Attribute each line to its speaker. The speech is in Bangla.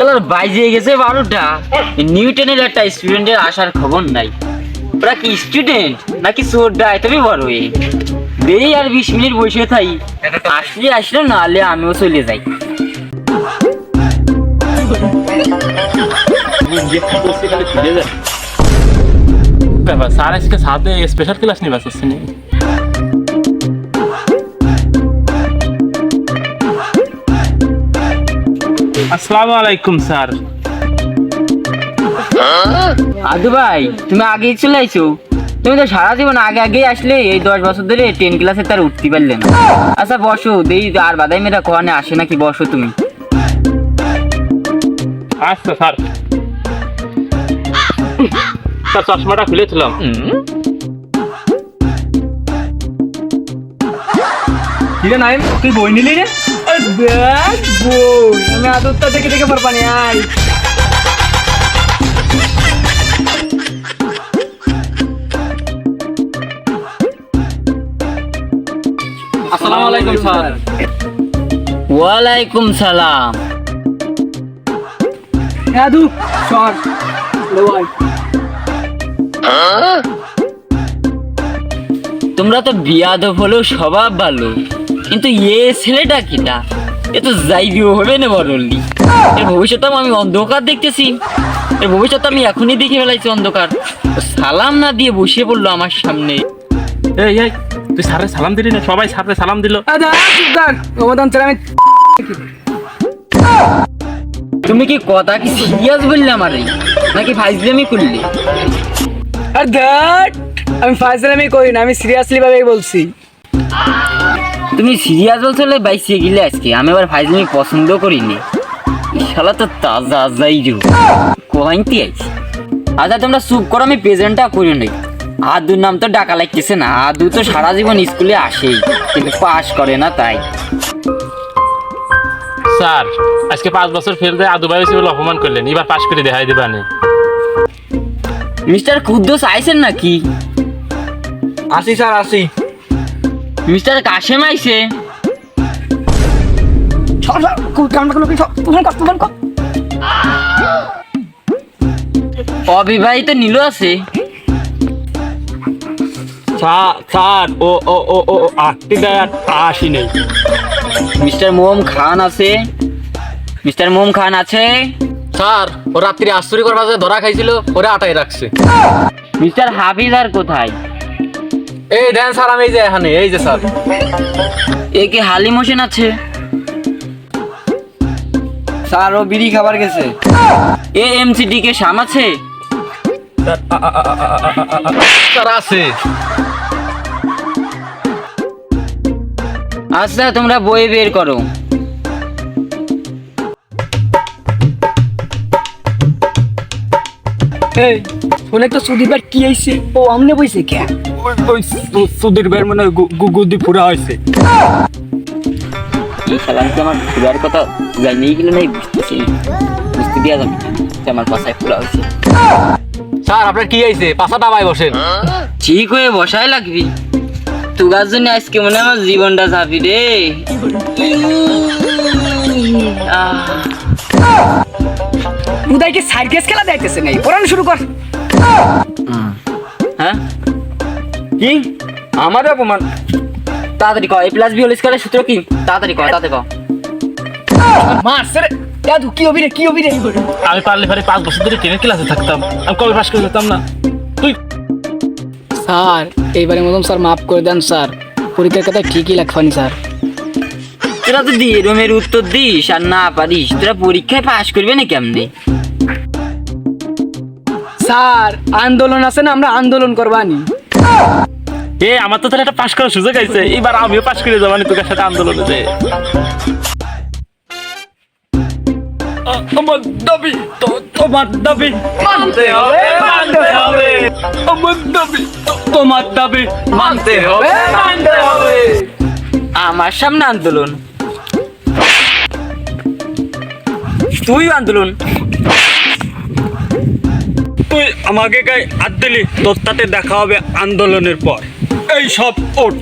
Speaker 1: চলো বাইজে গেছে 12টা। নিউটনের একটা স্টুডেন্টের আসার খবর নাই। ওরা কি স্টুডেন্ট নাকি চোরডায় তুমি বড় হয়ে দেরি আর 20 মিনিট বসে থাই। আসলে না হলে আমিও চলে যাই।
Speaker 2: স্যার আজকে সাথে স্পেশাল ক্লাস নিয়ে ব্যস্ত আছেন। আসসালামু আলাইকুম স্যার।
Speaker 1: আদু ভাই তুমি আগেই চলে আইছো। তুমি তো সারা জীবন আগে আসলে এই 10 বছর ধরে 10 ক্লাসে তার উঠতে পারলে না। আচ্ছা বসো, দেই আর বাদাই মেরা কোয়ানে আসে নাকি, বসো তুমি।
Speaker 2: আচ্ছা স্যার। স্যার চশমাটা খুলেছিলাম।
Speaker 3: কিরে নাইম, তুই বই নিলি রে? দেখ বই, আমি আদরটা দেখে পারবানি। আয়
Speaker 1: আসসালামু আলাইকুম স্যার। ওয়ালাইকুম সালাম।
Speaker 3: আদু সর লওয়াই।
Speaker 1: তোমরা তো বিয়াদব হলেও স্বভাব ভালো, কিন্তু ছেলেটা কিটা, এ তো যাইবিও হবে না বড়লি। এর ভবিষ্যৎ আমি অন্ধকার দেখতেছি। এর ভবিষ্যৎ আমি এখনই দেখে ফেলাইছি অন্ধকার। সালাম না দিয়ে বসে পড়লো আমার সামনে।
Speaker 2: এই এই তুই স্যারের সালাম দিলি না? সবাই স্যারের সালাম দিল।
Speaker 3: আদা সুদার ওমদান চালামে।
Speaker 1: তুমি কি কথা কি সিরিয়াস বললে আমারে নাকি ফাইজলামি করলে?
Speaker 3: আর দ্যাট আমি ফাইজলামি করি না, আমি সিরিয়াসলি ভাবেই বলছি।
Speaker 1: তুমি সিরিয়াস বলছো বাইসে গেলে আজকে। আমি আবার ফাইজলামি পছন্দ করিনি। শালা তো তাজা যাইরু কোহাইতে আইছি। আচ্ছা তোমরা চুপ করো, আমি প্রেজেন্টটা করি নাই। আদুর নাম তো ডাকা লাগতেছে না। আদু তো সারা জীবন স্কুলে আসেই, কিন্তু পাস করে না তাই।
Speaker 2: স্যার আজকে 5 বছর ফেল দিয়ে আদু ভাই বলে অপমান করলেন, এবার পাশ করে দেখাই দেবানে।
Speaker 1: মিস্টার কুদ্দুস আইছেন নাকি?
Speaker 3: আসি স্যার আসি।
Speaker 1: মিস্টার কাশেম আইছে? অবিবাহিত নীলু আছে?
Speaker 2: স্যার ও ও ও ও আটটি দেয় আসি নেই।
Speaker 1: মিস্টার মোম খান আছে? মিস্টার মোম খান আছে?
Speaker 4: স্যার ও রাত্রি আশ্চর্য করবার যে ধরা খাইছিল, ওরে আটাই রাখছে।
Speaker 1: মিস্টার হাফিজ আর কোথায়?
Speaker 4: এই দেন স্যার, আমি এই যে এখানে, এই যে স্যার।
Speaker 1: এ কি হালিম হোসেন আছে?
Speaker 3: স্যার ও বিড়ি খাবার গেছে।
Speaker 1: এ এমসিডি কে শাম আছে?
Speaker 4: স্যার আছে।
Speaker 1: আচ্ছা তোমরা বই বের করো।
Speaker 3: এই শুনে তো সুদীপ ভাই কি আইছে? ও আমনে বইছে কে? ওই সুদীপ ভাই মানে গুদি পুরা হইছে।
Speaker 1: এই শালাকে আমার ঘুরার কথা জানিয়ে গেল নাই, বুঝতেছি বুঝতে দিয়া যাবে না। আমার পাশায় খোলা হয়েছে।
Speaker 4: স্যার আপনার কি আইছে? পাছা দাবায় বসেন।
Speaker 1: ঠিক হয়ে বসাই লাগবি। তোগার জন্য আজকে মনে হয় আমার জীবনটা যাবি রে।
Speaker 3: উদয় কি সার্কাস খেলা দেখতেছে নাই? পড়ানো শুরু কর।
Speaker 1: হ্যাঁ
Speaker 3: কি আমার অপমান?
Speaker 1: তাড়াতাড়ি কর। A+B হোল স্কয়ারের সূত্র কি? তাড়াতাড়ি কর, তাড়াতাড়ি কর।
Speaker 3: মারছে রে। দাদু কি হবি রে, কি হবি রে?
Speaker 2: আমি পারলে 5 বছর ধরে 10 ক্লাসে থাকতাম, আমি কবে পাশ করে যেতাম না। তুই
Speaker 5: স্যার এইবারের মতন স্যার মাফ করে দেন স্যার, পরীক্ষার কথা ঠিকই লাগবানি স্যার।
Speaker 1: তোরা যদি এরমের উত্তর দিস আর না পারিস, তোরা পরীক্ষায় পাশ করবে না কেমনে?
Speaker 3: স্যার আন্দোলন আছে না, আমরা আন্দোলন করবানি।
Speaker 2: আমার তো তাহলে একটা পাশ করার সুযোগ আছে, এবার আমিও পাশ করে যাবানি তোর সাথে আন্দোলনে যে।
Speaker 3: আমার দাবি তো তোমার দাবি মানতে হবে, মানতে হবে। আমার দাবি তো তোমার দাবি মানতে হবে, মানতে হবে।
Speaker 1: আমার সামনে আন্দোলন, তুই আন্দোলন।
Speaker 3: তুই আমাকে গায়ে হাত দিলি, তোর সাথে দেখা হবে আন্দোলনের পর। এই সব ওঠ।